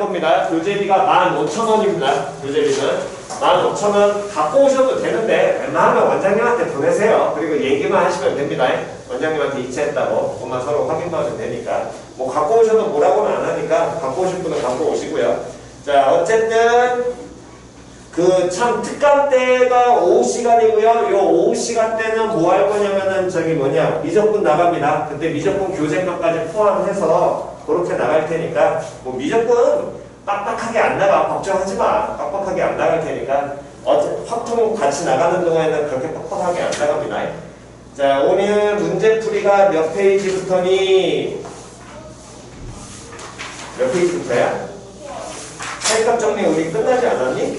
겁니다. 교재비가 15,000원입니다. 교재비는 15,000원 갖고 오셔도 되는데 웬만하면 원장님한테 보내세요. 그리고 얘기만 하시면 됩니다. 원장님한테 이체했다고 그것만 서로 확인만 하면 되니까 뭐 갖고 오셔도 뭐라고는 안 하니까 갖고 오신 분은 갖고 오시고요. 자, 어쨌든 그 참 특강 때가 오후 시간이고요. 요 오후 시간 때는 뭐 할 거냐면은 저기 뭐냐 미적분 나갑니다. 그때 미적분 교재값까지 포함해서 그렇게 나갈 테니까 뭐 미적분 빡빡하게 안 나가. 걱정하지 마. 빡빡하게 안 나갈 테니까 확통 같이 나가는 동안에는 그렇게 빡빡하게 안 나갑니다. 자, 오늘 문제풀이가 몇 페이지부터니? 몇 페이지부터야? 사이값 정리 우리 끝나지 않았니?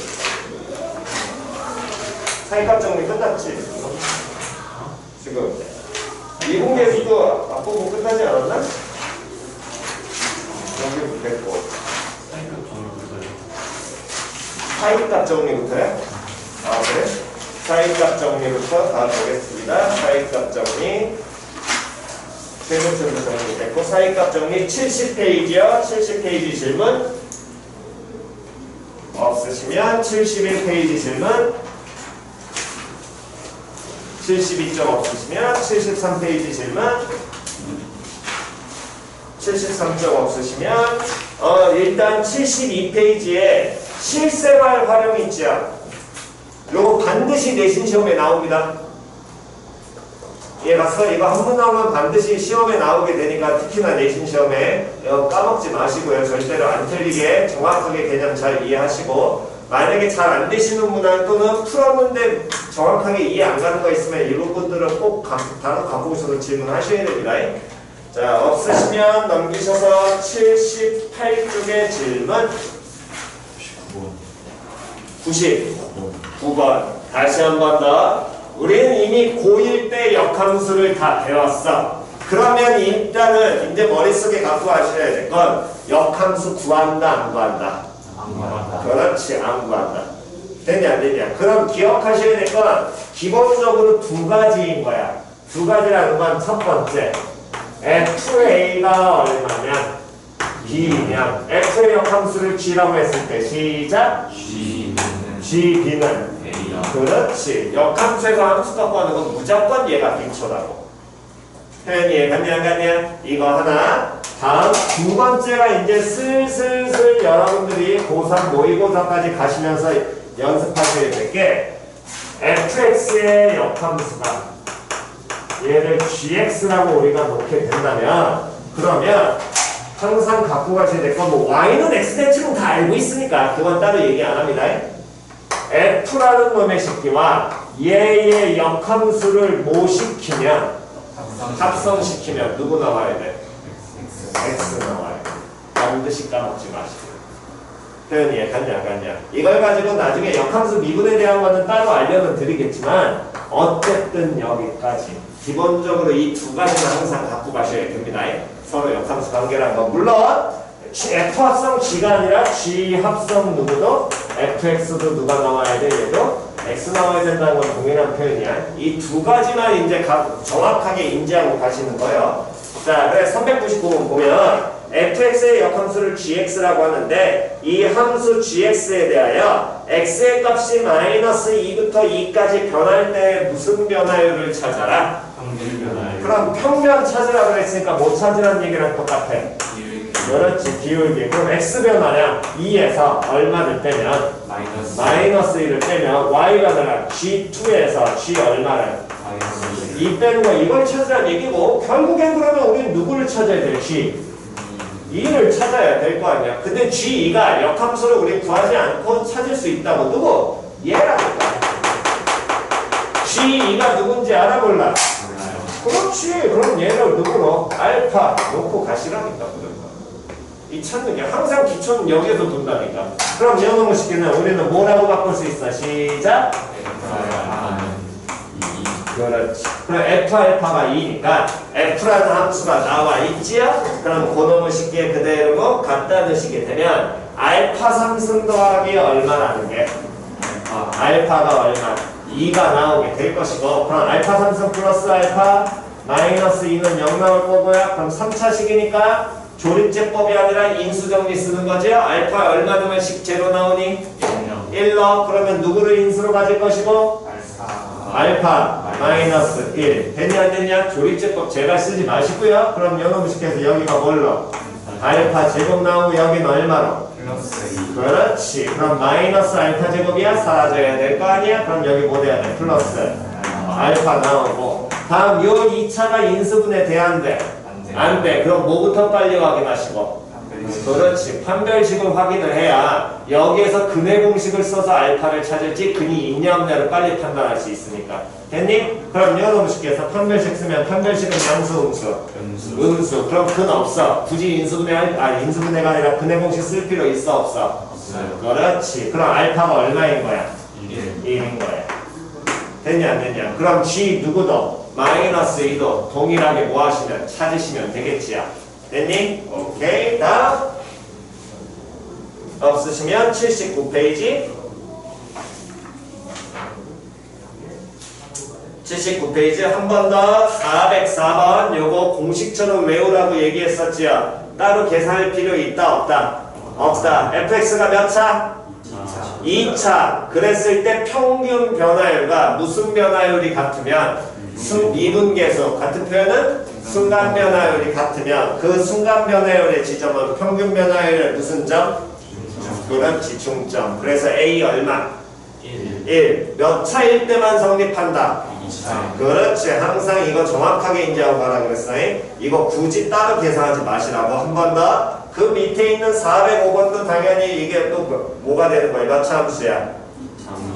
사이값 정리 끝났지? 지금 미분계수도 앞부분 끝나지 않았나? 여기 됐고 사이값 정리부터야? 아, 그래? 사이값 정리부터 다 보겠습니다. 사이값 정리 최근쯤도 정리됐고 사이값 정리 70페이지요. 70페이지 질문 없으시면 71페이지 질문 72점 없으시면 73페이지 질문 73점 없으시면 일단 72페이지에 실생활 활용 있죠. 요거 반드시 내신 시험에 나옵니다. 이해갔어? 이거 한 번 나오면 반드시 시험에 나오게 되니까 특히나 내신 시험에 까먹지 마시고요. 절대로 안 틀리게 정확하게 개념 잘 이해하시고 만약에 잘 안 되시는 분은 또는 풀었는데 정확하게 이해 안 가는 거 있으면 이런 분들은 꼭 단어 갖고 오셔서 질문하셔야 됩니다. 자, 없으시면 넘기셔서 78쪽의 질문 99번 다시 한 번 더. 우리는 이미 고1 때 역함수를 다 배웠어. 그러면 일단은 이제 머릿속에 갖고 가셔야 될 건 역함수 구한다 안 구한다? 안 구한다. 그렇지, 안 구한다. 되냐 안 되냐? 그럼 기억하셔야 될 건 기본적으로 두 가지인 거야. 두 가지라는 건 첫 번째 FA가 얼마냐? B면 F의 역함수를 G라고 했을 때 시작 GB는 A야. 그렇지. 역함수에서 함수 갖고 하는 건 무조건 얘가 기초라고. 표현이 이해갔냐 안 갔냐? 이거 하나. 다음 두 번째가 이제 슬슬슬 여러분들이 고3 모의고사까지 가시면서 연습하셔야 될 게 fx의 역함수가 얘를 gx라고 우리가 놓게 된다면 그러면 항상 갖고 가셔야 될 건 뭐 y는 x 대칭은 다 알고 있으니까 그건 따로 얘기 안 합니다. f라는 놈의 식기와 얘의 역함수를 뭐 시키면 합성시키면 누구 나와야 돼? x 나와야 돼. 반드시 까먹지 마시고. 표현이 갔냐 갔냐. 이걸 가지고 나중에 역함수 미분에 대한 거는 따로 알려는 드리겠지만 어쨌든 여기까지 기본적으로 이 두 가지는 항상 갖고 가셔야 됩니다. 서로 역함수 관계라는 거. 물론 F 합성 G가 아니라 G 합성 누구도 fx도 누가 나와야 돼? 얘도 x 나와야 된다는 건 동일한 표현이야. 이 두 가지만 이제 정확하게 인지하고 가시는 거예요. 자, 그래 399번 보면 fx의 역함수를 gx라고 하는데 이 함수 gx에 대하여 x의 값이 마이너스 2부터 2까지 변할 때 무슨 변화율을 찾아라? 평균 변화율. 그럼 평면 찾으라고 했으니까 뭐 찾으라는 얘기랑 똑같아. 그렇지, 기울기. 그럼 x 변화량 2에서 얼마를 빼면 마이너스 1을 빼면 y 변화량 g2에서 g 얼마를 2 빼는 거 이걸 찾으라는 얘기고 결국엔 그러면 우리는 누구를 찾아야 돼? g 2를 찾아야 될 거 아니야. 근데 g2가 역함수를 우리 구하지 않고 찾을 수 있다고. 누구? 얘라고. g2가 누군지 알아 몰라? 그렇지. 그럼 얘를 누구로? 알파 놓고 가시라니까. 이 찾는 게 항상 기초는 여기에서 둔다니까. 그럼 영어로 시키면 우리는 뭐라고 바꿀 수 있어? 시작. 그렇지. 그럼 f 알파가 2니까 f라는 함수가 나와 있지요? 그럼 그놈의 식기에 그대로 갖다 넣으시게 되면 알파 3승 더하기 얼마라는 게 알파가 얼마? 2가 나오게 될 것이고 그럼 알파 3승 플러스 알파 마이너스 2는 0 나올 거고요. 그럼 3차식이니까 조립제법이 아니라 인수정리 쓰는 거죠. 알파 얼마 넣으면 식제로 나오니? 1 넣어. 그러면 누구를 인수로 가질 것이고? 알파 마이너스 1. 됐냐 안 됐냐? 조립제법 제발 쓰지 마시고요. 그럼 연호무식해서 여기가 뭘로? 알파 제곱 나오고 여기는 얼마로? 그렇지. 그럼 마이너스 알파 제곱이야? 사라져야 될 거 아니야? 그럼 여기 뭐 돼야 돼? 플러스 알파 나오고. 다음 요 2차가 인수분해 돼야 안 돼? 안 돼. 그럼 뭐부터 빨리 확인하시고? 그렇지. 판별식을 확인을 해야 여기에서 근의 공식을 써서 알파를 찾을지 근이 있냐 없냐를 빨리 판단할 수 있으니까. 됐니? 그럼 연호무식해서 판별식 쓰면 판별식은 양수, 음수? 음수. 그럼 근 없어. 굳이 인수분해가 아니라 근의 공식 쓸 필요 있어 없어? 없어요. 그렇지. 그럼 알파가 얼마인 거야? 1인 거야. 됐냐 안 됐냐? 그럼 G 누구도 마이너스 2도 동일하게 뭐 하시면 찾으시면 되겠지요. 됐니? 오케이. 다음 없으시면 79페이지 79페이지 한 번 더 404번 요거 공식처럼 외우라고 얘기했었지요. 따로 계산할 필요 있다 없다? 없다. fx가 몇 차? 2차. 그랬을 때 평균 변화율과 무슨 변화율이 같으면 미분계수 같은 표현은 순간 변화율이 같으면 그 순간 변화율의 지점은 평균 변화율의 무슨 점? 그렇지. 중점. 그래서 A 얼마? 1. 몇 차일 때만 성립한다? 2차. 그렇지. 항상 이거 정확하게 인지하고 가라 그랬어. 이거 굳이 따로 계산하지 마시라고. 한 번 더. 그 밑에 있는 405번도 당연히 이게 또 뭐가 되는 거야? 몇 차 함수야?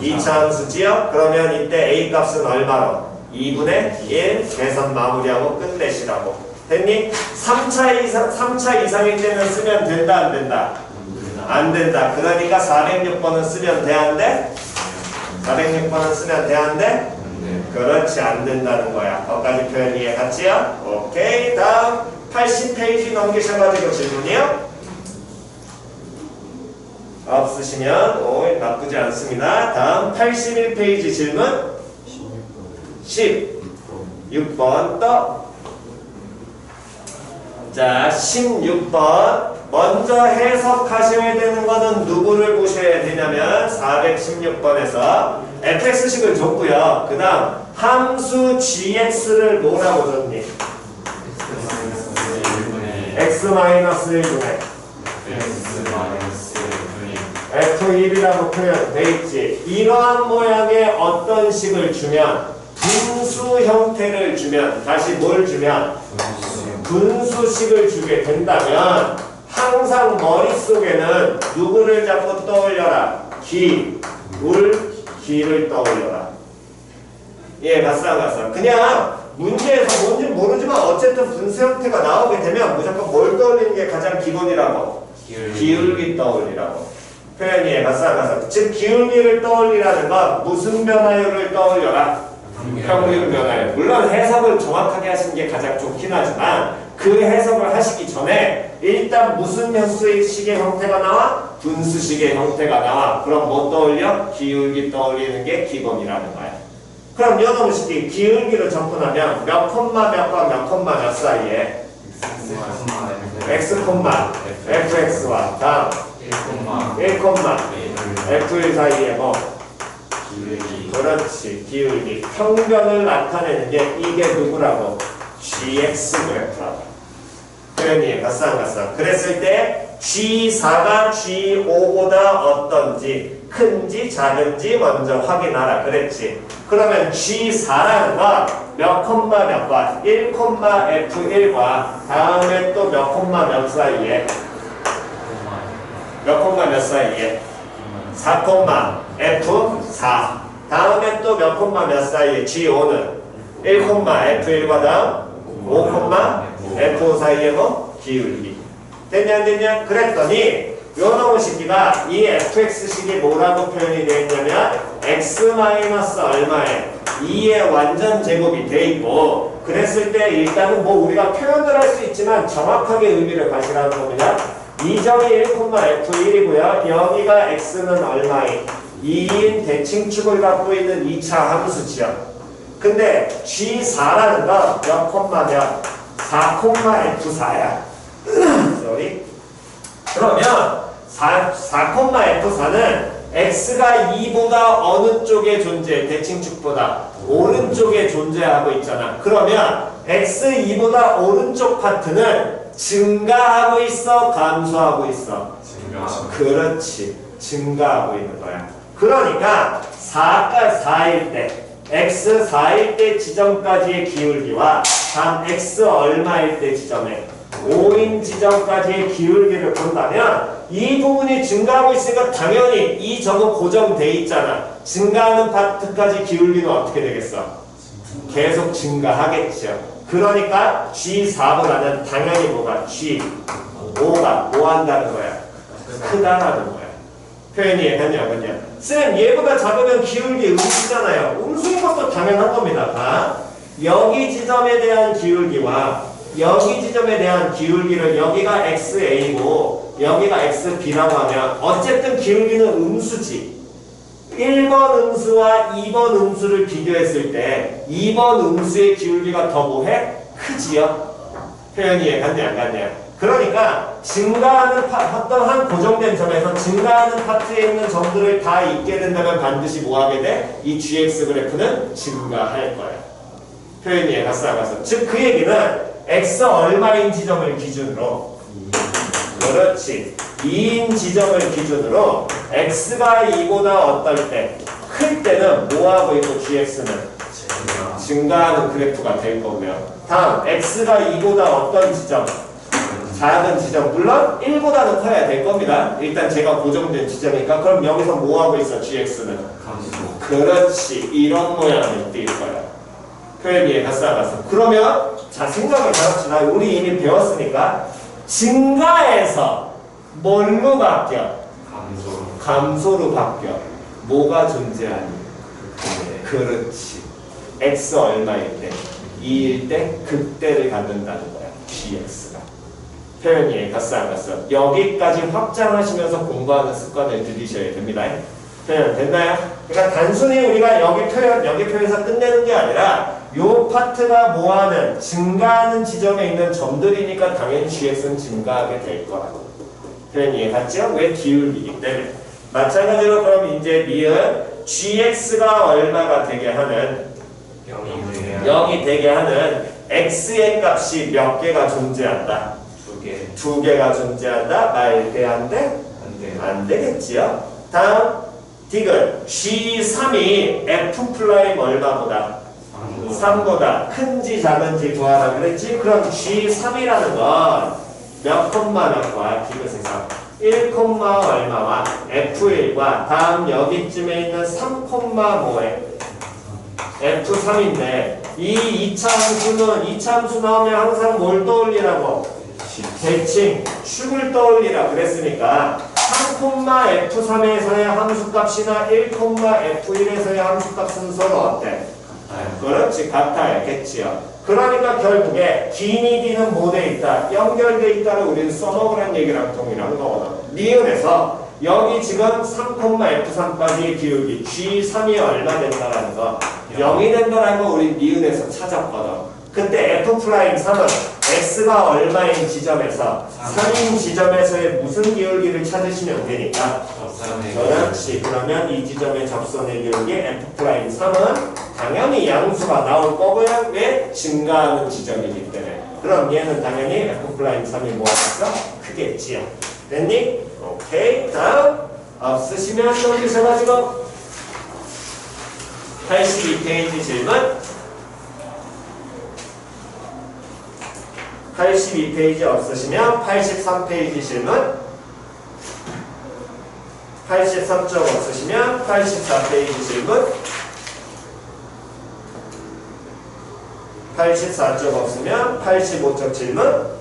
2차 함수지요? 그러면 이때 A 값은 얼마로? 2분의 1 계산 마무리하고 끝내시라고. 됐니? 3차 이상일 때는 쓰면 된다 안 된다? 안 된다. 그러니까 406번은 쓰면 돼 안 돼? 406번은 쓰면 돼 안 돼? 그렇지. 안 된다는 거야. 거기까지 표현 이해 갔지요? 오케이. 다음 80페이지 넘기셔가지고 질문이요? 없으시면 오 나쁘지 않습니다. 다음 81페이지 질문 16번 또. 자 16번 먼저 해석하셔야 되는 거는 누구를 보셔야 되냐면 416번에서 fx식을 줬고요. 그 다음 함수 gx를 뭐라고 줬니? x-1분의 f1이라고 표현돼 있지. 이러한 모양의 어떤 식을 주면 분수 형태를 주면 다시 뭘 주면 분수식을 주게 된다면 항상 머릿속에는 누구를 자꾸 떠올려라? 기를 떠올려라. 예, 맞어. 그냥 문제에서 뭔지 모르지만 어쨌든 분수 형태가 나오게 되면 무조건 뭘 떠올리는 게 가장 기본이라고? 기울기 떠올리라고. 표현이 맞어. 즉 기울기를 떠올리라는 건 무슨 변화율을 떠올려라? 평균 변화율. 물론 해석을 정확하게 하시는 게 가장 좋긴 하지만 그 해석을 하시기 전에 일단 무슨 형식의 형태가 나와? 분수식의 형태가 나와. 그럼 뭐 떠올려? 기울기 떠올리는 게 기본이라는 거야. 그럼 연호무식이 기울기를 접근하면 몇 콤마 몇과 몇 콤마 몇 사이에? x, fx와 다음 1, f1 사이에 뭐? 그렇지. 기울기. 평변을 나타내는 게 이게 누구라고? gx 그래프라고. 표현이 맞상. 그랬을 때 G4가 G5보다 어떤지 큰지 작은지 먼저 확인하라 그랬지. 그러면 G4라는 건 몇 콤마 몇과 1 콤마 F1과 다음에 또 몇 콤마 몇 사이에 몇 콤마 몇 사이에 4 콤마 F4 다음에 또 몇 콤마 몇 사이에 G5는 1 콤마 F1과 다음 5 콤마 F5 사이에 뭐? 기울기. 됐냐 안 됐냐? 그랬더니 요놈식기가 이 fx식이 뭐라고 표현이 되어 있냐면 x 마이너스 얼마에 2의 완전 제곱이 돼 있고 그랬을 때 일단은 뭐 우리가 표현을 할 수 있지만 정확하게 의미를 가시라는 겁니다. 이 점이 1,f1이고요. 여기가 x는 얼마인 2인 대칭축을 갖고 있는 2차 함수지요. 근데 G4라는 건 몇 콤마 몇? 4, F4야. 쏘리. 그러면 4,F4는 x가 2보다 어느 쪽에 존재해? 대칭축보다 오른쪽에 존재하고 있잖아. 그러면 x2보다 오른쪽 파트는 증가하고 있어? 감소하고 있어? 그렇지. 증가하고 있는 거야. 그러니까 4일 때 x 4일 때 지점까지의 기울기와 다음 x 얼마일 때 지점에 5인 지점까지의 기울기를 본다면 이 부분이 증가하고 있으니까 당연히 이 저거 고정돼 있잖아. 증가하는 파트까지 기울기는 어떻게 되겠어? 계속 증가하겠죠. 그러니까 G4보다는 당연히 뭐가? G5가 뭐 한다는 거야? 크다라는 거야. 표현이 했냐? 쌤 얘보다 작으면 기울기 음수잖아요. 음수인 것도 당연한 겁니다. 여기 지점에 대한 기울기와 여기 지점에 대한 기울기를 여기가 XA고 여기가 XB라고 하면 어쨌든 기울기는 음수지. 1번 음수와 2번 음수를 비교했을 때 2번 음수의 기울기가 더 뭐해? 크지요? 표현이 이해갔냐 안 갔냐? 그러니까 증가하는 어떤 한 고정된 점에서 증가하는 파트에 있는 점들을 다 잊게 된다면 반드시 뭐 하게 돼? 이 GX 그래프는 증가할 거야. 표현이 이해갔어 안 갔어? 즉 그 얘기는 X 얼마인 지점을 기준으로 그렇지 2인 지점을 기준으로 X가 2보다 어떨 때? 클 때는 뭐하고 있고 GX는? 증가하는 그래프가 될 거고요. 다음 X가 2보다 어떤 지점? 작은 지점. 물론 1보다는 커야 될 겁니다. 일단 제가 고정된 지점이니까 그럼 여기서 뭐하고 있어? GX는? 그렇지 이런 모양을 띌 거야. 표현 이해갔어 안 갔어? 그러면 자 생각을 해봅시다. 우리 이미 배웠으니까 증가해서 뭘로 바뀌어? 감소로 바뀌어. 뭐가 존재하니? 그렇지. X 얼마일 때? 2일 때 그때를 갖는다는 거야. GX가. 표현 이해갔어 안 갔어? 여기까지 확장하시면서 공부하는 습관을 들이셔야 됩니다. 표현 됐나요? 그러니까 단순히 우리가 여기 표현에서 끝내는 게 아니라 요 파트가 뭐하는 증가하는 지점에 있는 점들이니까 당연히 GX는 증가하게 될 거라고. 표현 이해갔죠? 왜 기울기이기 때문에. 마찬가지로 그럼 이제 니은 GX가 얼마가 되게 하는 0이 되게 하는 X의 값이 몇 개가 존재한다? 2개가 존재한다? 말돼 안 돼? 안 되겠지요? 다음 디귿 G3이 F' 얼마보다? 3보다 큰지 작은지 구하라 그랬지? 그럼 G3이라는 건 몇 콤마 몇 거야? 디귿에서 1 콤마 얼마와 F1과 다음 여기쯤에 있는 3 콤마 뭐에? F3인데 이 이차 함수 나오면 항상 뭘 떠올리라고? 대칭, 축을 떠올리라 그랬으니까 3,F3에서의 함수값이나 1,F1에서의 함수값은 서로 어때? 그렇지, 같아야겠지요. 그러니까 결국에 기니 D는 뭐 돼 있다? 연결돼 있다를 우리는 써먹으라는 얘기랑 동일한 거거든. 니은에서 여기 지금 3,F3까지의 기울기 G3이 얼마 된다라는 거 0이 된다라는 거 우리 니은에서 찾았거든. 그때 F'3은 X가 얼마인 지점에서 3인 지점에서의 무슨 기울기를 찾으시면 되니까 그렇지. 그러면 이 지점의 접선의 기울기 F'3은 당연히 양수가 나올 거고요. 왜? 증가하는 지점이기 때문에. 그럼 얘는 당연히 F'3이 뭐겠어? 크겠지요. 됐니? 오케이. 다음 없으시면 여기서 가지고 82페이지 질문 82페이지 없으시면 83페이지 질문 83쪽 없으시면 84페이지 질문 84쪽 없으면 85쪽 질문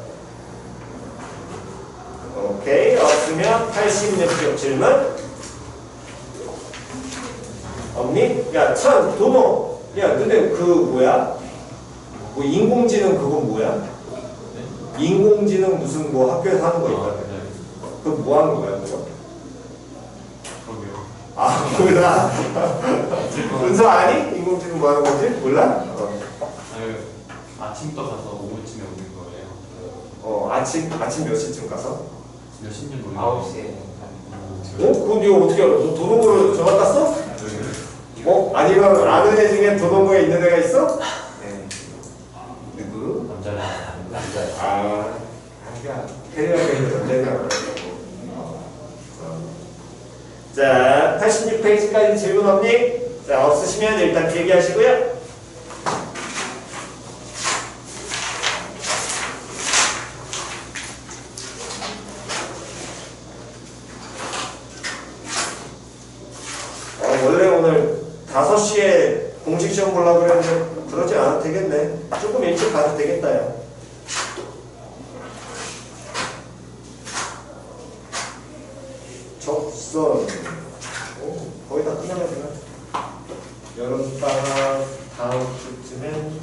오케이 없으면 86쪽 질문 없니? 야 참 도모 야 근데 그 뭐야? 뭐 인공지능 그거 뭐야? 인공지능 무슨 뭐 학교에서 하는 거 있다. 그거 뭐 하는 거야 그거? 아 몰라. 은서 아니? 인공지능 뭐 하는 거지? 몰라? 아침부터 가서 오후쯤에 오는 거예요. 아침 몇 시쯤 가서? 몇 시인지 모르겠어요. 9시에. 그건 네가 어떻게 알아? 너 도동구를 전화 땄어? 아니면 아는 애 중에 도동구에 있는 애가 있어? 네. 누구? 남자는 남자요. 야, 테레비가 있는 남자애가 자, 86페이지까지 질문 없니? 자, 없으시면 일단 대기하시고요. 원래 오늘 5시에 공식 시험 보려고 그랬는데 그러지 않아도 되겠네. 조금 일찍 가도 되겠다, 야. 접선. 거의 다 끝나면 되나? 여름방학 다음 주쯤엔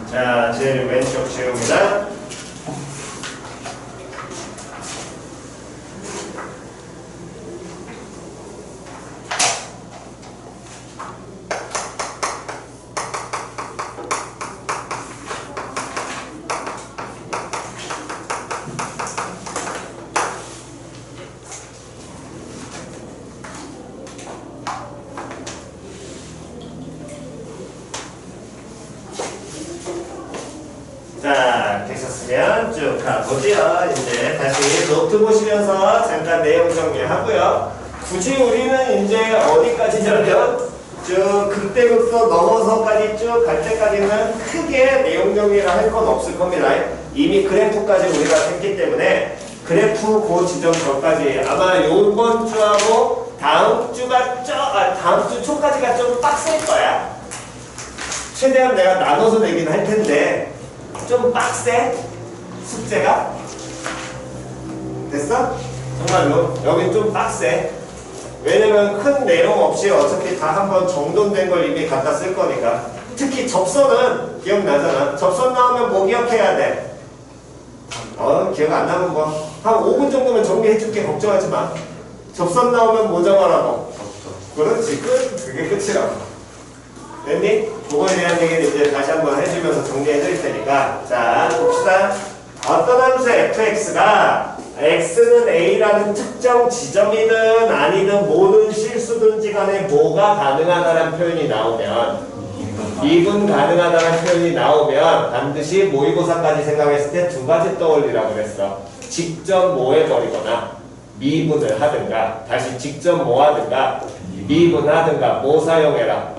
자, 제일 왼쪽 지우입니다. 자, 되셨으면 쭉 가보죠. 이제 다시 노트 보시면서 잠깐 내용 정리하고요. 굳이 우리는 이제 어디까지냐면 쭉 극대극소 넘어서까지 쭉 갈 때까지는 크게 내용 정리를 할 건 없을 겁니다. 이미 그래프까지 우리가 했기 때문에 그래프 그 지점 전까지 아마 이번 주하고 다음 주 초까지가 좀 빡셀 거야. 최대한 내가 나눠서 내긴 할 텐데 좀 빡세? 숙제가? 됐어? 정말로 여긴 좀 빡세. 왜냐면 큰 내용 없이 어차피 다 한번 정돈된 걸 이미 갖다 쓸 거니까. 특히 접선은 기억나잖아. 접선 나오면 뭐 기억해야 돼? 기억 안 나면 뭐 한 5분 정도면 정리해줄게. 걱정하지 마. 접선 나오면 뭐 정하라고? 그렇지, 그게 끝이라고. 됐니? 그거에 대한 얘기는 이제 다시 한번 해주면서 정리해 드릴 테니까. 자, 봅시다. 어떤 함수 fx가 x는 a라는 특정 지점이든 아니든 모든 실수든지 간에 뭐가 가능하다는 표현이 나오면 미분 가능하다는 표현이 나오면 반드시 모의고사까지 생각했을 때 두 가지 떠올리라고 그랬어. 직접 뭐 해버리거나 미분을 하든가, 다시 직접 뭐 하든가 미분하든가. 뭐 사용해라?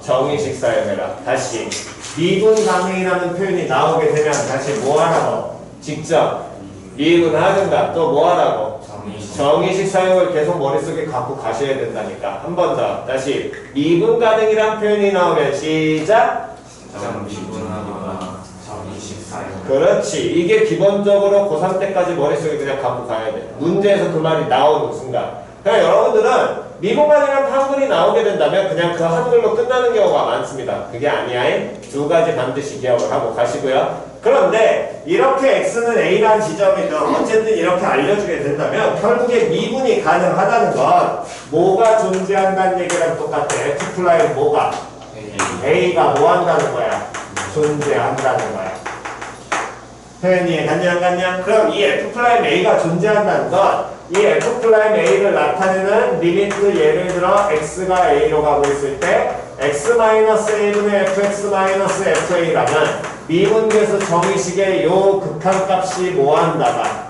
정의식 사용해라. 다시 미분 가능이라는 표현이 나오게 되면 다시 뭐 하라고? 직접 미분하든가. 또 뭐 하라고? 정의식 사용을 계속 머릿속에 갖고 가셔야 된다니까. 한 번 더. 다시 미분 가능이란 표현이 나오면 시작. 미분하거나 24요. 그렇지. 이게 기본적으로 고3 때까지 머릿속에 그냥 갖고 가야 돼. 문제에서 그 말이 나오는 순간. 그러니까 여러분들은 미분간이란 한글이 나오게 된다면 그냥 그 한글로 끝나는 경우가 많습니다. 그게 아니야. 두 가지 반드시 기억을 하고 가시고요. 그런데 이렇게 x는 a라는 지점이든 어쨌든 이렇게 알려주게 된다면 결국에 미분이 가능하다는 건 뭐가 존재한다는 얘기랑 똑같아. F' 뭐가? a가 뭐 한다는 거야? 존재한다는 거야. 표현이 이해갔냐 안 갔냐? 그럼 이 F'A가 존재한다는 건 이 F'A를 나타내는 리미트 예를 들어 x가 a로 가고 있을 때 x-a분의 fx-fa라면 미분계수 정의식의 요 극한값이 뭐한다가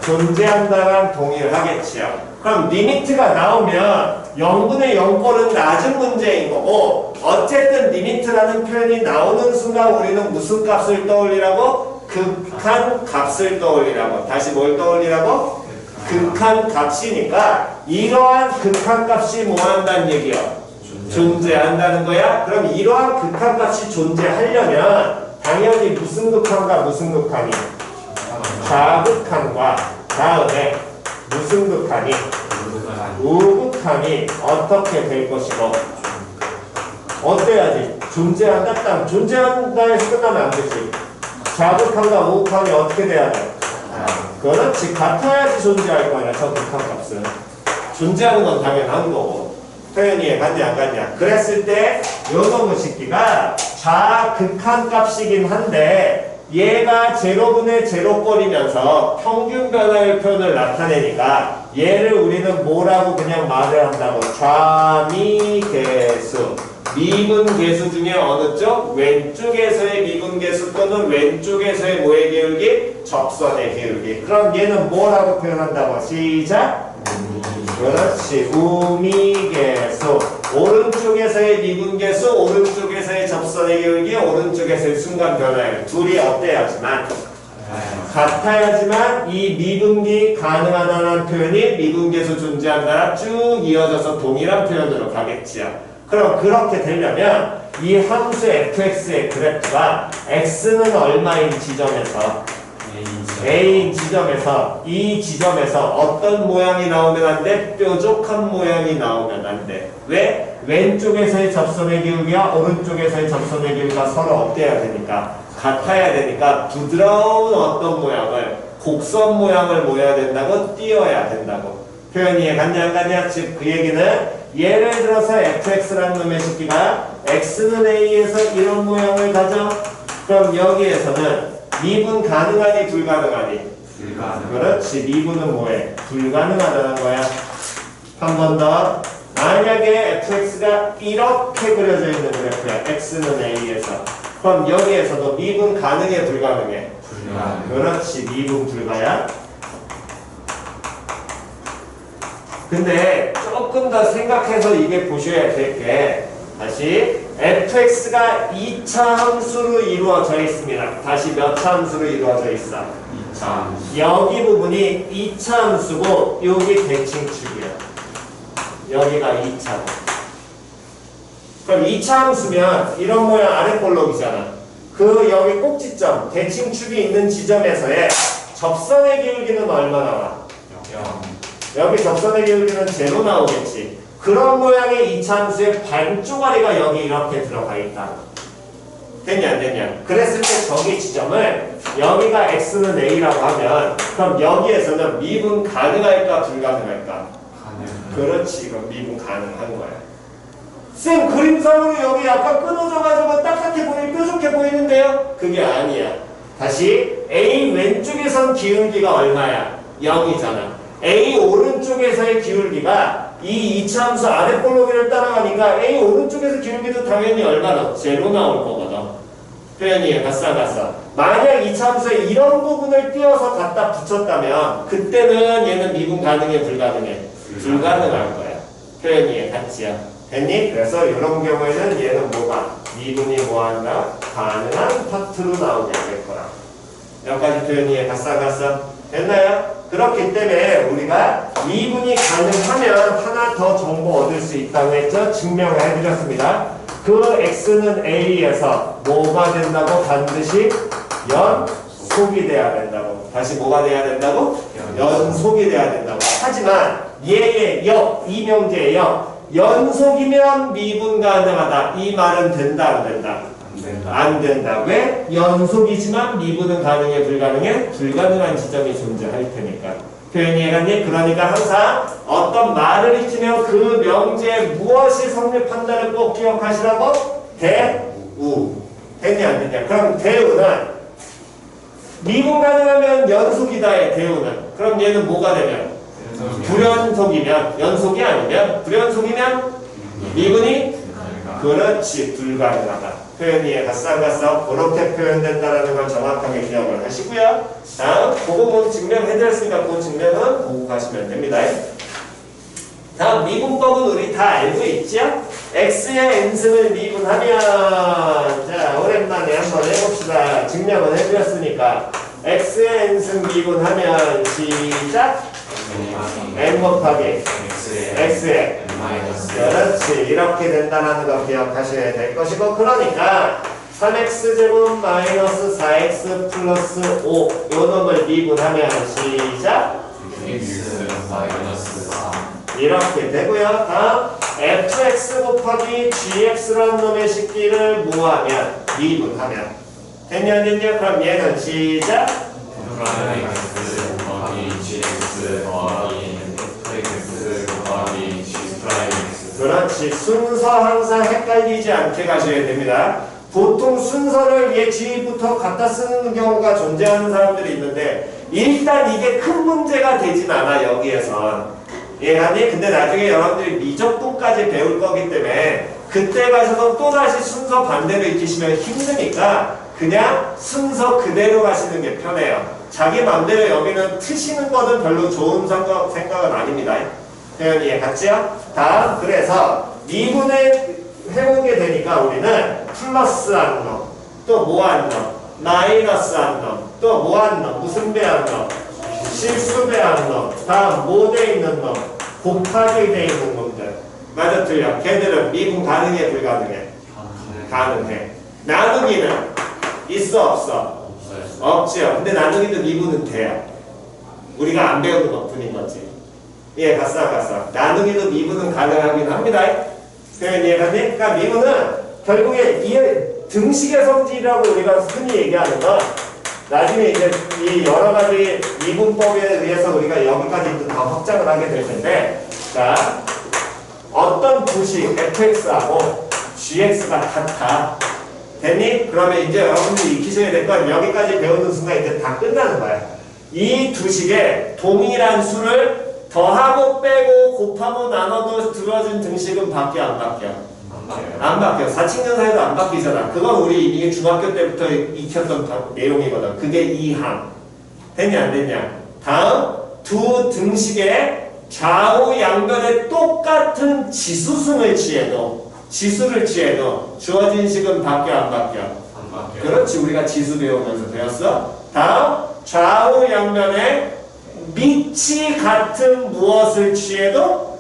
존재한다랑 동일하겠지요. 그럼 리미트가 나오면 0분의 0꼴은 낮은 문제인 거고 어쨌든 리미트라는 표현이 나오는 순간 우리는 무슨 값을 떠올리라고? 극한 값을 떠올리라고. 다시 뭘 떠올리라고? 극한 값이니까 이러한 극한 값이 뭐한다는 얘기야? 존재한다는 거야? 그럼 이러한 극한 값이 존재하려면 당연히 무슨 극한과 무슨 극한이? 좌극한과 다음에 무슨 극한이? 우극한이 어떻게 될 것이고 어때야지? 존재한다? 딱 존재한다 해서 끝나면 안 되지. 좌극한과 우극한이 어떻게 돼야 돼? 그렇지. 같아야지 존재할 거야. 저 극한값은. 존재하는 건 당연한 거고. 표현이 갔냐 안 갔냐. 그랬을 때 요놈의 식기가 좌극한값이긴 한데 얘가 제로분의 제로꼴이면서 평균 변화율 표현을 나타내니까 얘를 우리는 뭐라고 그냥 말을 한다고. 좌미계수. 미분계수 중에 어느 쪽? 왼쪽에서의 미분계수 또는 왼쪽에서의 뭐의 기울기? 접선의 기울기. 그럼 얘는 뭐라고 표현한다고? 시작! 그렇지. 우미계수. 오른쪽에서의 미분계수, 오른쪽에서의 접선의 기울기, 오른쪽에서의 순간 변화율. 둘이 어때야지만? 같아야지만 이 미분기 가능하다는 표현이 미분계수 존재한다라 쭉 이어져서 동일한 표현으로 가겠지요. 그럼 그렇게 되려면 이 함수 fx의 그래프가 x는 얼마인 지점에서 a인 지점에서 이 지점에서 어떤 모양이 나오면 안 돼? 뾰족한 모양이 나오면 안 돼. 왜? 왼쪽에서의 접선의 기울기와 오른쪽에서의 접선의 기울기가 서로 어때야 되니까? 같아야 되니까 부드러운 어떤 모양을 곡선 모양을 모여야 된다고 띄어야 된다고. 표현이 이해갔냐 안 갔냐? 즉 그 얘기는 예를 들어서 fx라는 놈의 식기가 x는 a에서 이런 모양을 가져. 그럼 여기에서는 미분 가능하니 불가능하니? 그렇지. 미분은 뭐해? 불가능하다는 거야. 한 번 더. 만약에 fx가 이렇게 그려져 있는 그래프야. x는 a에서. 그럼 여기에서도 미분 가능해 불가능해? 그렇지. 미분 불가야. 근데 조금 더 생각해서 이게 보셔야 될 게 다시 fx가 2차 함수로 이루어져 있습니다. 다시 몇 차 함수로 이루어져 있어? 2차. 여기 부분이 2차 함수고 여기 대칭축이야. 여기가 2차고. 그럼 2차 함수면 이런 모양 아래 볼록이잖아. 그 여기 꼭지점 대칭축이 있는 지점에서의 접선의 기울기는 얼마 나와? 0. 여기 접선의 기울기는 제로 나오겠지. 그런 모양의 2차 함수의 반쪽아리가 여기 이렇게 들어가 있다. 됐냐 안 됐냐? 그랬을 때 저기 지점을 여기가 x는 a라고 하면 그럼 여기에서는 미분 가능할까 불가능할까? 그렇지. 이건 미분 가능한 거야. 쌤 그림상으로 여기 약간 끊어져가지고 딱딱해 보이고 뾰족해 보이는데요? 그게 아니야. 다시 a 왼쪽에선 기울기가 얼마야? 0이잖아. A 오른쪽에서의 기울기가 이 2차 함수 아래 볼록이를 따라가니까 A 오른쪽에서 기울기도 당연히 얼마나? 제로 나올 거거든. 표현이 갔어. 만약 2차 함수에 이런 부분을 띄워서 갖다 붙였다면 그때는 얘는 미분 가능해 불가능해? 불가능할 거야. 표현이 같지요. 됐니? 그래서 이런 경우에는 얘는 뭐가? 미분이 뭐한다? 가능한 파트로 나오게 될 거야. 여기까지 표현이 갔어. 됐나요? 그렇기 때문에 우리가 미분이 가능하면 하나 더 정보 얻을 수 있다고 했죠? 증명을 해드렸습니다. 그 x는 a에서 뭐가 된다고? 반드시 연속이 돼야 된다고. 다시 뭐가 돼야 된다고? 연속이 돼야 된다고. 하지만 얘의 이명제의 연속이면 미분 가능하다. 이 말은 된다 안 된다? 안 된다. 안 된다. 왜? 연속이지만 미분은 가능해 불가능해? 불가능한 지점이 존재할 테니까. 표현이 해가니? 그러니까 항상 어떤 말을 익히면 그 명제에 무엇이 성립한다를 꼭 기억하시라고? 대우. 됐냐 안 됐냐? 그럼 대우는 미분 가능하면 연속이다의 대우는. 그럼 얘는 뭐가 되면? 불연속이면. 연속이 아니면? 불연속이면? 미분이? 그렇지. 불가능하다. 표현이 갔어 안 갔어? 그렇게 표현된다라는 걸 정확하게 기억을 하시고요. 다음 그거 증명해드렸으니까 그 증명은 보고 가시면 됩니다. 다음 미분법은 우리 다 알고 있죠? x의 n승을 미분하면 자 오랜만에 한번 해봅시다. 증명은 해드렸으니까 x의 n승 미분하면 시작 n 곱하기 x의 그렇지. 이렇게 된다는 거 기억하셔야 될 것이고 그러니까 3x제곱 마이너스 4x 플러스 5 요 놈을 미분하면 시작 x 마이너스 4 이렇게 되고요. 다음 fx 곱하기 gx라는 놈의 식기를 뭐하면 미분하면 됐냐 안 됐냐? 그럼 얘는 시작 프라임 x 더하기 gx 더하기 fx 더하기 g 프라임 x. 그렇지. 순서 항상 헷갈리지 않게 가셔야 됩니다. 보통 순서를 얘 G부터 갖다 쓰는 경우가 존재하는 사람들이 있는데 일단 이게 큰 문제가 되진 않아 여기에선. 아니 근데 나중에 여러분들이 미적분까지 배울 거기 때문에 그때 가셔서 또다시 순서 반대로 익히시면 힘드니까 그냥 순서 그대로 가시는 게 편해요. 자기 맘대로 여기는 트시는 거는 별로 좋은 생각은 아닙니다. 표현 이해 갔지요? 다음 그래서 미분을 해보게 되니까 우리는 플러스한 놈, 또 뭐한 놈, 마이너스한 놈, 또 뭐한 놈, 무슨 배한 놈, 실수배한 놈, 다음 뭐 돼 있는 놈, 곱하기 돼 있는 놈들. 맞아 틀려? 걔들은 미분 가능해 불가능해? 가능해. 나누기는 있어 없어? 없지요. 근데 나누기도 미분은 돼요. 우리가 안 배우는 것 뿐인 거지. 예, 갔어. 나누기도 미분은 가능하긴 합니다. 표현 이해가니? 그러니까 미분은 결국에 이 등식의 성질이라고 우리가 흔히 얘기하는 건 나중에 이제 이 여러 가지 미분법에 의해서 우리가 여기까지 더 확장을 하게 될 텐데 자, 어떤 부식 fx하고 gx가 같아. 됐니? 그러면 이제 여러분들이 익히셔야 될 건 여기까지 배우는 순간 이제 다 끝나는 거야. 이 두 식의 동일한 수를 더하고 빼고 곱하고 나눠도 들어진 등식은 바뀌어 안 바뀌어? 안 바뀌어. 사칙연산에도 안 바뀌잖아. 그건 우리 이게 중학교 때부터 익혔던 내용이거든. 그게 이항. 됐냐 안 됐냐? 다음 두 등식의 좌우 양변에 똑같은 지수를 취해도 주어진 식은 바뀌어 안 바뀌어? 안 바뀌어. 그렇지. 우리가 지수 배우면서 배웠어. 다음 좌우 양면에 밑이 같은 무엇을 취해도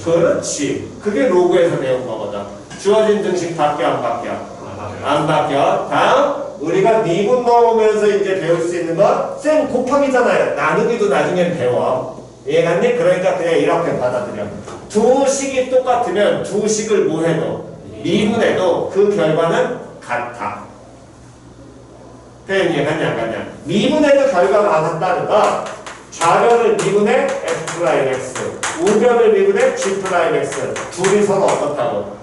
그렇지. 그게 로그에서 배운 거거든. 주어진 등식 바뀌어 안 바뀌어? 안 바뀌어. 다음 우리가 미분 넣으면서 이제 배울 수 있는 건 쌤 곱하기잖아요. 나누기도 나중엔 배워. 이해갔니? 그러니까 그냥 이렇게 받아들여. 두 식이 똑같으면 두 식을 뭐 해도 미분해도 그 결과는 같아. 표현 이해갔냐 안 갔냐? 미분해도 결과가 같다는 건 좌변을 미분해 f'(x), 우변을 미분해 g'(x) 둘이 서로 어떻다고?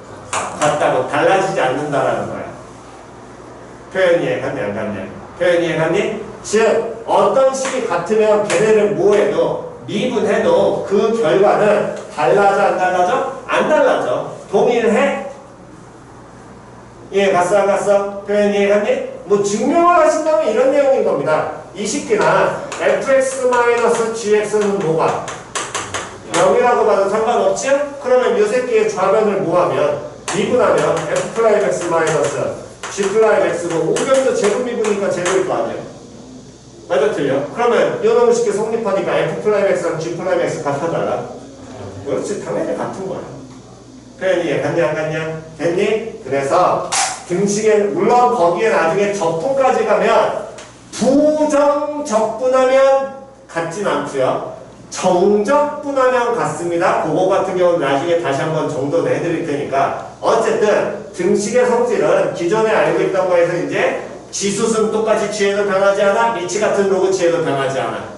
같다고. 달라지지 않는다라는 거야. 표현 이해갔냐 안 갔냐? 표현 이해갔니? 즉 어떤 식이 같으면 걔네를 뭐해도 미분해도 그 결과는 달라져 안 달라져? 안 달라져. 동일해? 이해갔어 안 갔어? 표현 이해갔니? 뭐 증명을 하신다면 이런 내용인 겁니다. 이 식기나 fx-gx는 뭐가? 0이라고 봐도 상관없지? 그러면 이 새끼의 좌변을 뭐하면? 미분하면 f'-g'-x고 우변도 제곱 미분이니까 제곱일 거 아니야? 맞아 틀려? 그러면 이놈의 식기 성립하니까 f'-x랑 g'-x 같아달라? 그렇지 당연히 같은 거야. 표현이 이해갔냐 안 갔냐? 됐니? 그래서 등식에 물론 거기에 나중에 적분까지 가면 부정적분하면 같진 않고요. 정적분하면 같습니다. 그거 같은 경우는 나중에 다시 한번 정도는 해드릴 테니까 어쨌든 등식의 성질은 기존에 알고 있던 거에서 이제 지수승 똑같이 취해도 변하지 않아. 미치 같은 로그 취해도 변하지 않아.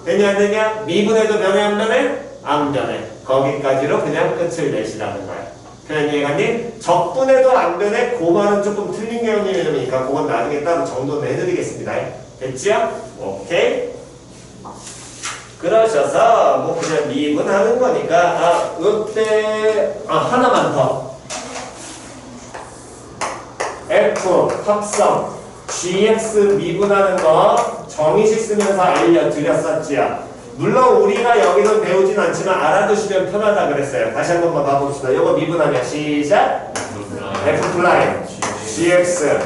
되냐 안 되냐? 미분해도 변해 안 변해? 안 변해. 거기까지로 그냥 끝을 내시라는 거야. 표현 이해가니? 적분해도 안 변해. 그 말은 조금 틀린 개념이니까 그건 나중에 따로 정도는 해드리겠습니다. 됐지요? 오케이. 그러셔서 뭐 그냥 미분하는 거니까 이때 하나만 더. F 합성 GX 미분하는 거 정의식 쓰면서 알려드렸었지요. 물론 우리가 여기서 배우진 않지만 알아두시면 편하다 그랬어요. 다시 한 번만 봐봅시다. 이거 미분하면 시작. F 플라이 GX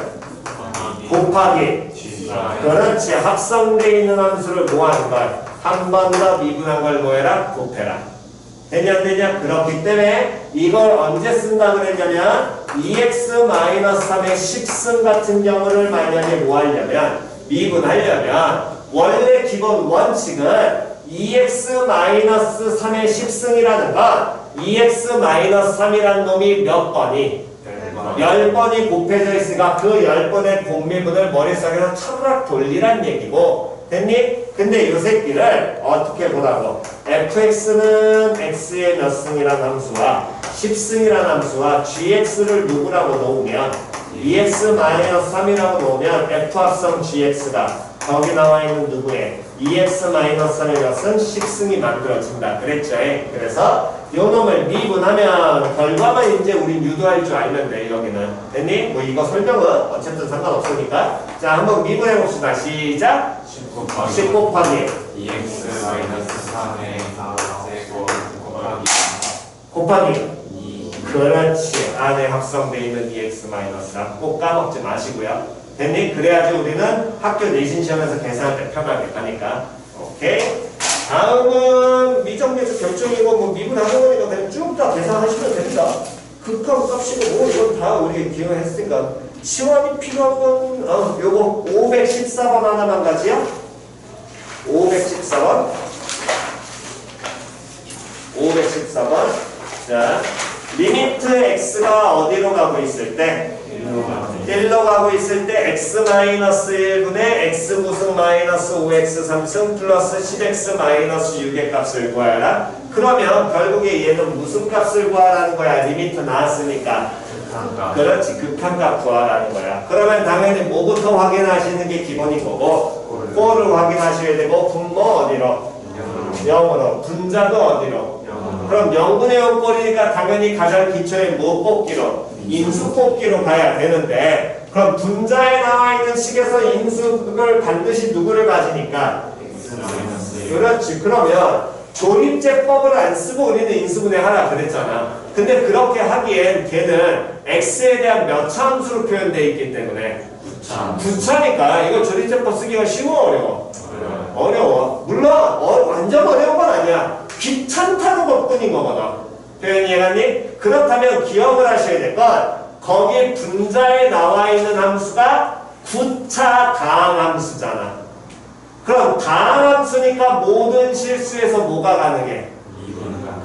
곱하기 그렇지. 합성되어 있는 함수를 뭐 하는 걸? 한 번 더 미분한 걸 뭐해라? 곱해라. 되냐 안 되냐? 그렇기 때문에 이걸 언제 쓴다 그랬냐면 2x-3의 식승 같은 경우를 만약에 뭐 하려면 미분하려면 원래 기본 원칙은 2x-3의 식승이라는 건 2x-3이라는 놈이 몇 번이? 10번이 곱해져 있으니까 그 10번의 곱미분을 머릿속에서 차르락 돌리란 얘기고 됐니? 근데 이 새끼를 어떻게 보라고? fx는 x의 몇 승이라는 함수와 10승이라는 함수와 gx를 누구라고 놓으면 2x-3이라고 놓으면 f 합성 gx가 거기 나와 있는 누구의 2x-3의 몇은 10승이 만들어진다 그랬죠. 그래서 요 놈을 미분하면 결과만 이제 우린 유도할 줄 알면 돼. 여기는 됐니? 뭐 이거 설명은 어쨌든 상관없으니까 자 한번 미분해 봅시다. 시작. 10 곱하기 2x-3의 제곱 곱하기 2 그렇지. 안에 합성되어 있는 2x-3 꼭 까먹지 마시고요. 됐니? 그래야지 우리는 학교 내신 시험에서 계산할 때 편하게 가니까. 오케이. 다음은 미정계수 결정이고 뭐 미분하는 거니까 그냥 쭉 다 계산하시면 됩니다. 극한 값이고 뭐 이건 다 우리 기억했으니까 시험이 필요한 건 요거 514번 하나만 가지요. 514번 514번 자 리미트 x가 어디로 가고 있을 때 1로 가고 있을 때 x-1분의 x 무승 마이너스 5x 3승 플러스 10x 마이너스 6의 값을 구하라. 그러면 결국에 얘는 무슨 값을 구하라는 거야? 리미트 나왔으니까. 그렇지. 극한값 구하라는 거야. 그러면 당연히 뭐부터 확인하시는 게 기본인 거고 꼴을 확인하셔야 되고 분모 어디로? 0으로. 분자도 어디로? 그럼 0분의 0 꼴이니까 당연히 가장 기초에 뭐 뽑기로? 인수 뽑기로 가야 되는데 그럼 분자에 나와 있는 식에서 인수를 반드시 누구를 가지니까? 그렇지. 그러면 조립제법을 안 쓰고 우리는 인수분해 하라 그랬잖아. 근데 그렇게 하기엔 걔는 x에 대한 몇 차 함수로 표현되어 있기 때문에 9차니까 이거 조립제법 쓰기가 쉬워 어려워? 어려워. 물론 완전 어려운 건 아니야. 귀찮다는 것뿐인 거거든. 표현 이해가니? 그렇다면 기억을 하셔야 될 건 거기 분자에 나와 있는 함수가 9차 다항함수잖아. 그럼 다항함수니까 모든 실수에서 뭐가 가능해?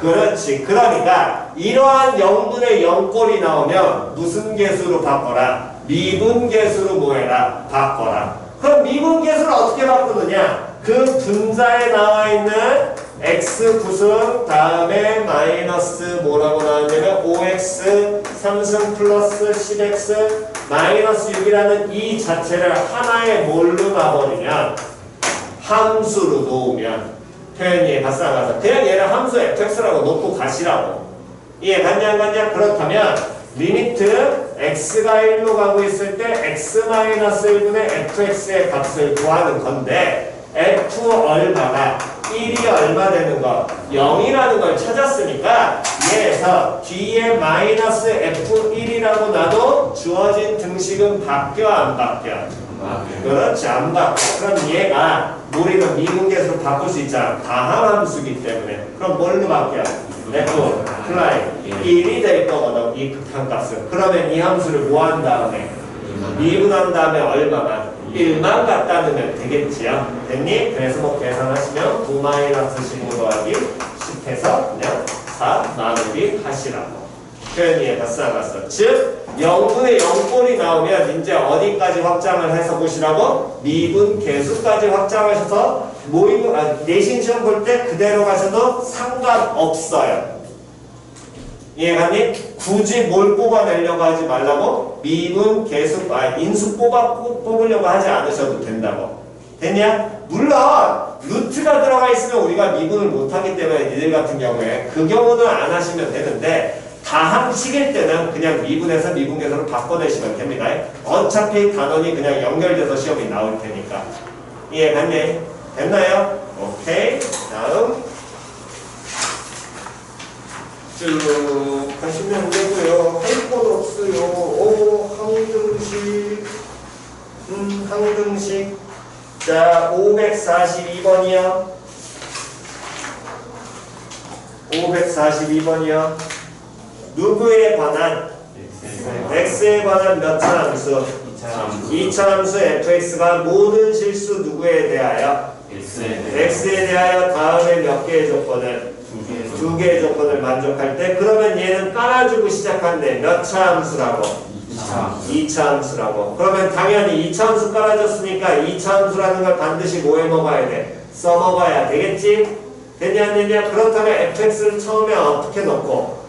그렇지. 그러니까 이러한 0분의 0꼴이 나오면 무슨 개수로 바꿔라? 미분계수로 뭐해라? 바꿔라. 그럼 미분계수를 어떻게 바꾸느냐? 그 분자에 나와 있는 x 9승 다음에 마이너스 뭐라고 나왔냐면 5x 3승 플러스 10x 마이너스 6이라는 이 자체를 하나의 뭘로 놔버리면 함수로 놓으면 표현이 발생하서 그냥 얘를 함수 fx라고 놓고 가시라고. 이해갔냐 안 갔냐? 그렇다면 리미트 x가 1로 가고 있을 때 x-1분의 fx의 값을 구하는 건데 f 얼마가 1이 얼마 되는 거 0이라는 걸 찾았으니까 얘에서 뒤에 마이너스 f1이라고 놔도 주어진 등식은 바뀌어 안 바뀌어? 그렇지 안 바뀌어. 그럼 얘가 우리는 미분계수로 바꿀 수 있잖아. 다항함수기 때문에. 그럼 뭘로 바뀌어? F 플라이 1이 될 거거든. 이 극한값은. 그러면 이 함수를 뭐 한 다음에 미분한 다음에 얼마만 1만 갖다 넣으면 되겠지요. 됐니? 그래서 뭐 계산하시면 9-15 더하기 10 해서 그냥 4 마무리 하시라고. 표현 이해가 싹았어. 즉 0분의 0꼴이 나오면 이제 어디까지 확장을 해서 보시라고? 미분 계수까지 확장하셔서 모의고 내신 시험 볼 때 그대로 가셔도 상관없어요. 이해가니? 굳이 뭘 뽑아내려고 하지 말라고? 미분, 계수, 인수 뽑으려고 하지 않으셔도 된다고. 됐냐? 물론 루트가 들어가 있으면 우리가 미분을 못하기 때문에 니들 같은 경우에 그 경우는 안 하시면 되는데 다항식일 때는 그냥 미분해서 미분계수로 바꿔내시면 됩니다. 어차피 단원이 그냥 연결돼서 시험이 나올 테니까. 이해갔니? 됐나요? 오케이. 다음 쭉 가시면 되고요. 할 건 없어요. 오, 항등식. 항등식. 자, 542번이요. 542번이요. 누구에 관한? x에 관한 몇 차함수? 2차함수 fx가 모든 실수 누구에 대하여? x에 대하여 다음에 몇 개의 조건을? 두 개의 조건을 만족할 때 그러면 얘는 깔아주고 시작한대. 몇 차 함수라고? 2차 함수라고. 그러면 당연히 2차 함수 깔아줬으니까 2차 함수라는 걸 반드시 뭐해 먹어야 돼? 써먹어야 되겠지? 되냐 안 되냐? 그렇다면 fx를 처음에 어떻게 놓고?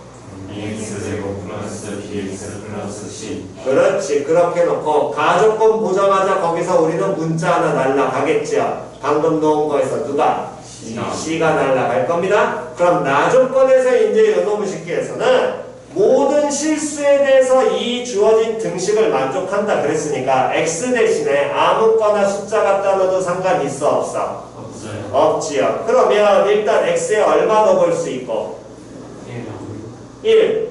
bx제곱 플러스 bx 플러스 c. 그렇지. 그렇게 놓고 가조건 보자마자 거기서 우리는 문자 하나 날라가겠죠. 방금 놓은 거에서 누가? C가 날라갈 겁니다. 그럼 나조건에서 이제 요놈의 식기에서는 모든 실수에 대해서 이 주어진 등식을 만족한다 그랬으니까 x 대신에 아무거나 숫자 갖다 넣어도 상관 있어 없어? 없어요. 없지요. 그러면 일단 x에 얼마 넣어볼 수 있고? 1.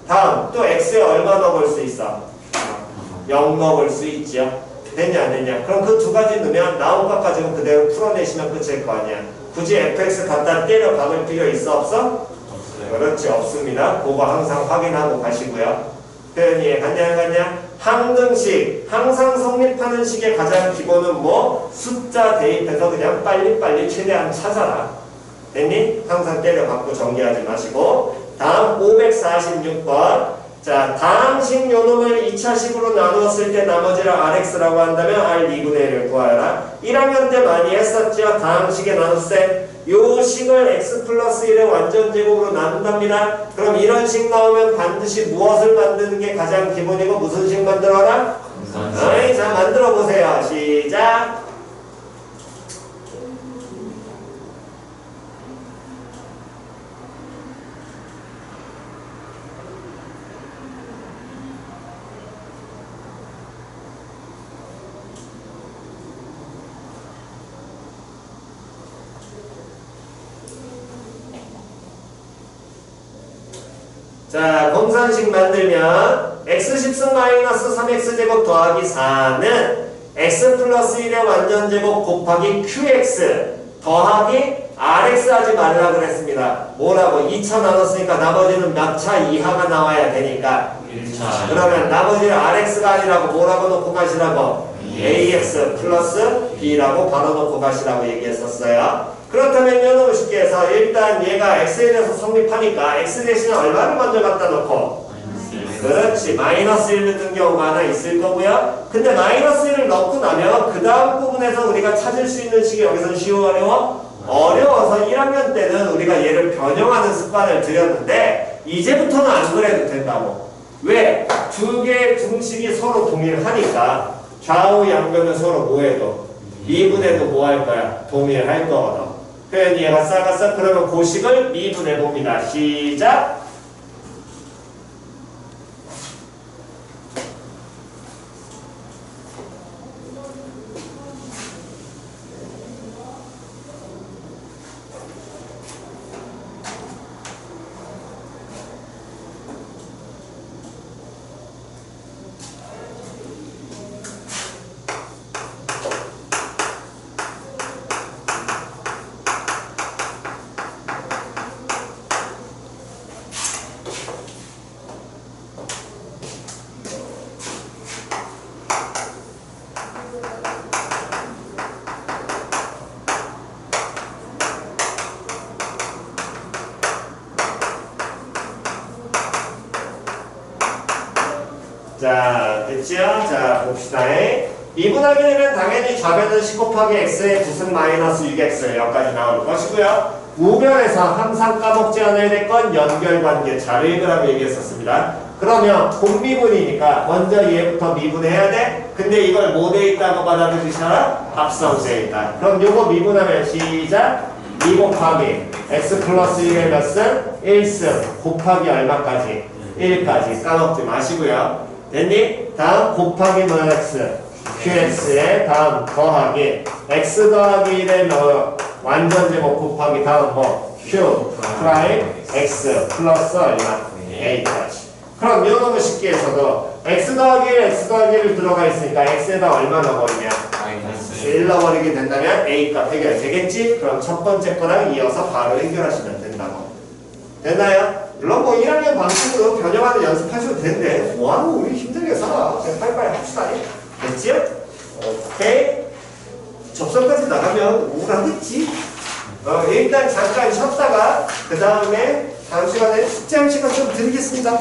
다음 또 x에 얼마 넣어볼 수 있어? 0 넣어볼 수 있지요. 됐냐 안 됐냐? 그럼 그 두 가지 넣으면 나온 것 가지고 그대로 풀어내시면 끝일 거 아니야. 굳이 fx 갖다 때려 박을 필요 있어 없어? 없어요. 그렇지 없습니다. 그거 항상 확인하고 가시고요. 표현 이해 갔냐 안 갔냐? 항등식 항상 성립하는 식의 가장 기본은 뭐? 숫자 대입해서 그냥 빨리빨리 최대한 찾아라. 됐니? 항상 때려 박고 정리하지 마시고. 다음 546번. 자, 다항식 요놈을 2차식으로 나누었을 때 나머지를 Rx라고 한다면 R 2분의 1을 구하여라. 1학년 때 많이 했었죠. 다항식에 나눴을 때 요 식을 x 플러스 1의 완전 제곱으로 나눈답니다. 그럼 이런 식 나오면 반드시 무엇을 만드는 게 가장 기본이고 무슨 식 만들어라? 어이, 자, 만들어 보세요. 시작. 자, 검산식 만들면 x10승 마이너스 3x제곱 더하기 4는 x 플러스 1의 완전제곱 곱하기 qx 더하기 rx 하지 말라 그랬습니다. 뭐라고? 2차 나눴으니까 나머지는 몇 차 이하가 나와야 되니까 1차. 그러면 나머지는 rx가 아니라고 뭐라고 놓고 가시라고? ax 플러스 b라고 바로 놓고 가시라고 얘기했었어요. 그렇다면 요놈을 쉽게 해서 일단 얘가 x에 대해서 성립하니까 x 대신에 얼마를 먼저 갖다 놓고 그렇지 마이너스 1 넣는 경우가 하나 있을 거고요. 근데 마이너스 1을 넣고 나면 그 다음 부분에서 우리가 찾을 수 있는 식이 여기서는 쉬워 어려워? 어려워서 1학년 때는 우리가 얘를 변형하는 습관을 들였는데 이제부터는 안 그래도 된다고. 왜? 두 개의 등식이 서로 동일하니까 좌우 양변을 서로 뭐해도 미분해도 뭐 할 거야? 동일할 거거든. 표현 이해가 싹 그러면 고식을 미분해 봅니다. 시작. 자, 됐죠? 자, 봅시다. 미분하게 되면 당연히 좌변은 10 곱하기 x의 9승 마이너스 6x 여기까지 나올 것이고요. 우변에서 항상 까먹지 않아야 될 건 연결관계 잘 읽으라고 얘기했었습니다. 그러면 공미분이니까 먼저 얘부터 미분해야 돼. 근데 이걸 뭐 돼 있다고 받아들이셔라? 합성돼 있다. 그럼 요거 미분하면 시작. 2 곱하기 x 플러스 1의 몇 승? 1승 곱하기 얼마까지? 1까지 까먹지 마시고요. 됐니? 다음 곱하기 뭐 x? qx에 다음 더하기 x 더하기 1의 뭐 완전 제곱 곱하기 다음 뭐 q 프라임 x 플러스 얼마? a까지. 그럼 요 놈의 식기에서도 x 더하기 1, x 더하기 1 들어가 있으니까 x에다 얼마 넣어버리냐? 마이너스 1 넣어버리게 된다면 a값 해결되겠지? 그럼 첫 번째 거랑 이어서 바로 해결하시면 된다고. 됐나요? 물론 뭐 1학년 방식으로 변형하는 연습하셔도 되는데 뭐하고 우리 힘들게 살아. 그냥 빨리빨리 합시다. 됐지요? 오케이. 접선까지 나가면 우울하겠지? 일단 잠깐 쉬었다가 그 다음에 다음 시간에 숙제할 시간 좀 드리겠습니다.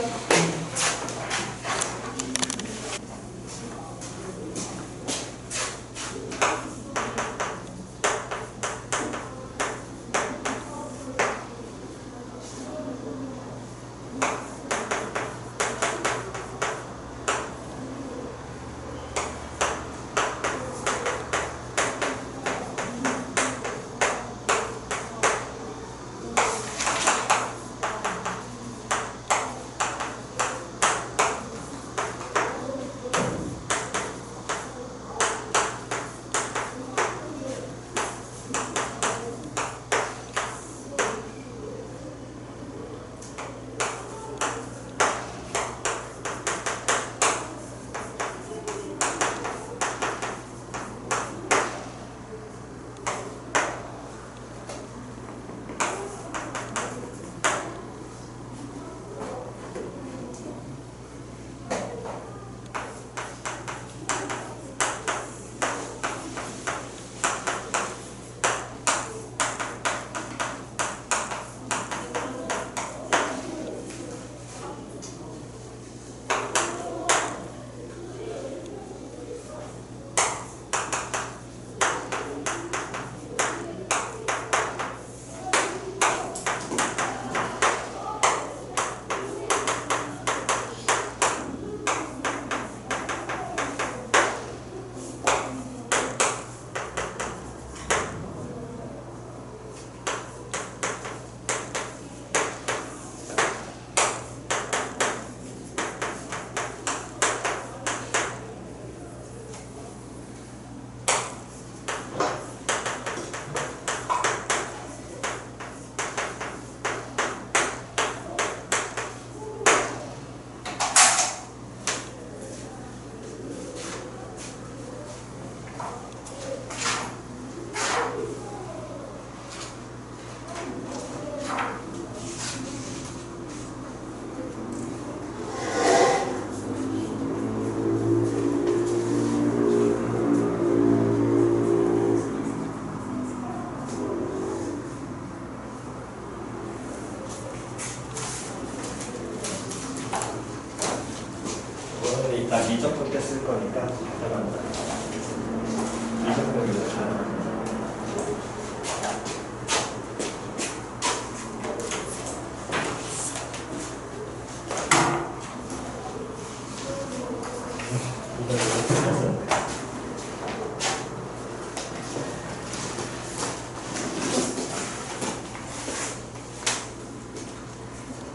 나 미적분 때 쓸 거니까 미적분을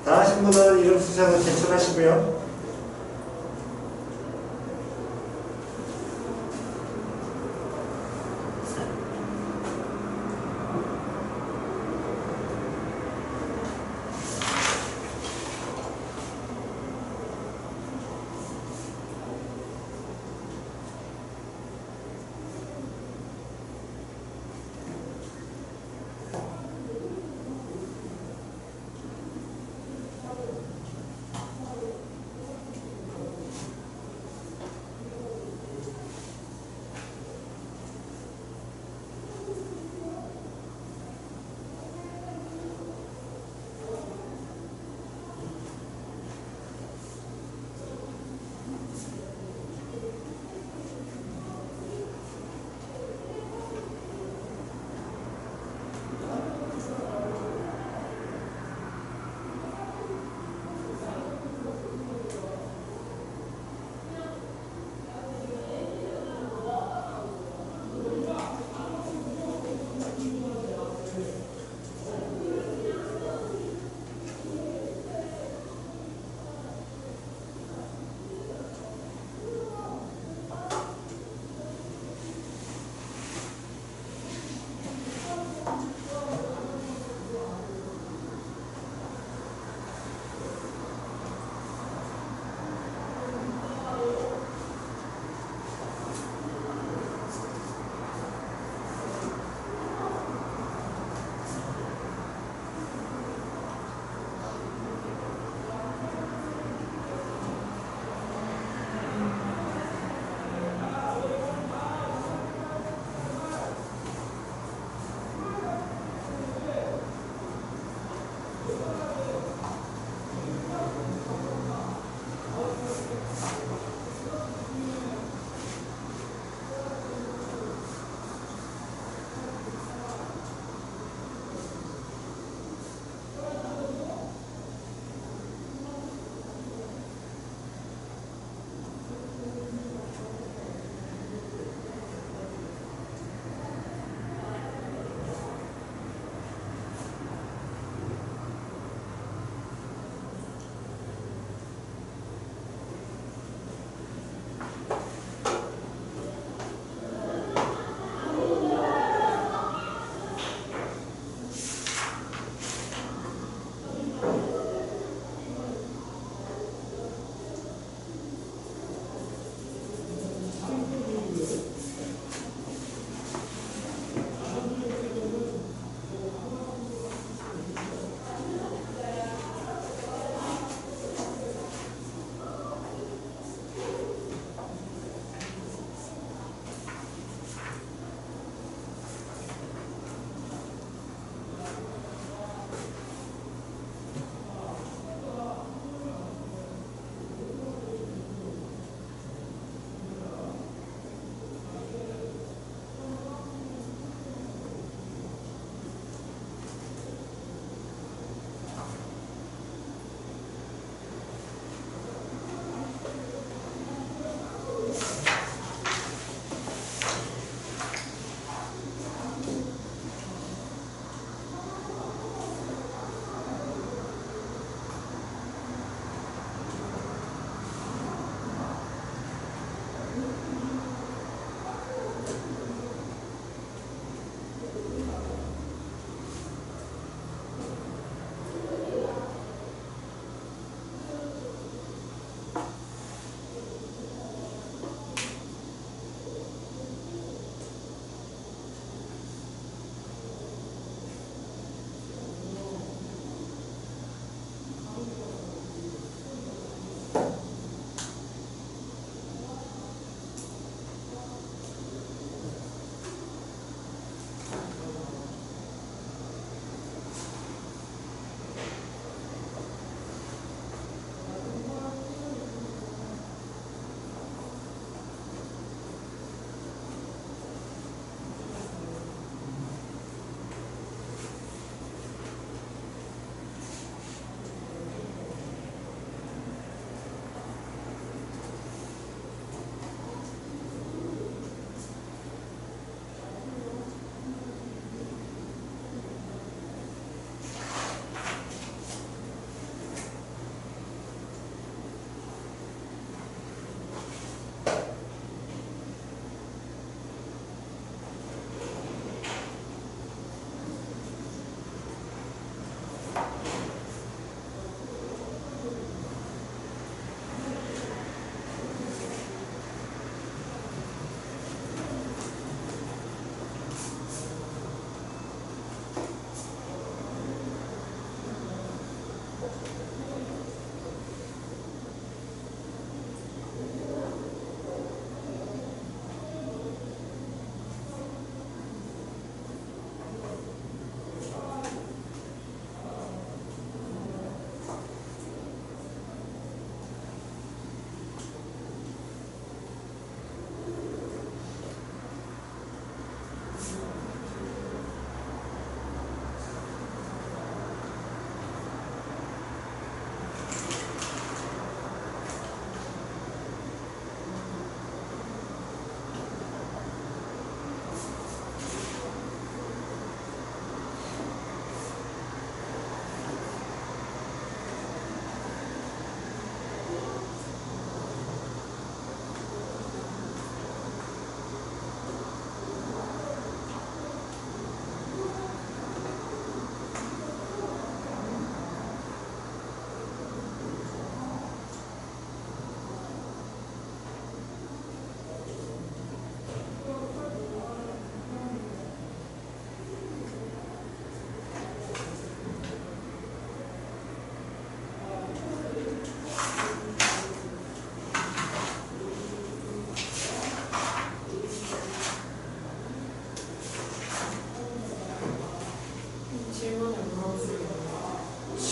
다 하신 분은 이름 쓰셔서 제출하시고요.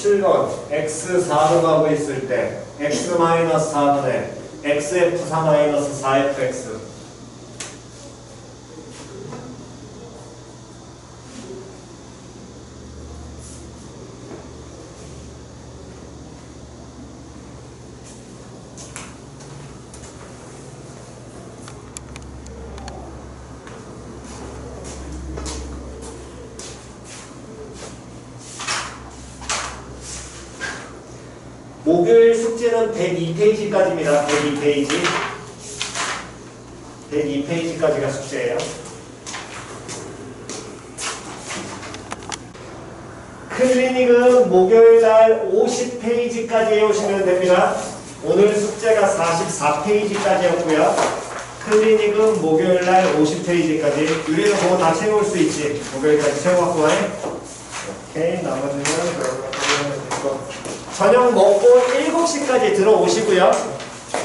7번 x 4등하고 있을 때 x-4분의 xf4-4fx 목요일 숙제는 102페이지까지입니다. 102페이지. 102페이지까지가 숙제예요. 클리닉은 목요일날 50페이지까지 해오시면 됩니다. 오늘 숙제가 44페이지까지였고요. 클리닉은 목요일날 50페이지까지. 유리는 그거 다 채울 수 있지. 목요일까지 채워갖고 와. 오케이. 나머지는 저녁 먹고 7시까지 들어오시고요.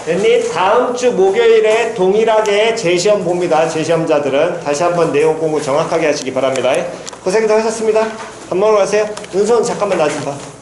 됐니? 다음 주 목요일에 동일하게 재시험 봅니다. 재시험자들은 다시 한번 내용 공부 정확하게 하시기 바랍니다. 고생들 하셨습니다. 밥 먹으러 가세요. 은선 잠깐만 나 좀 봐.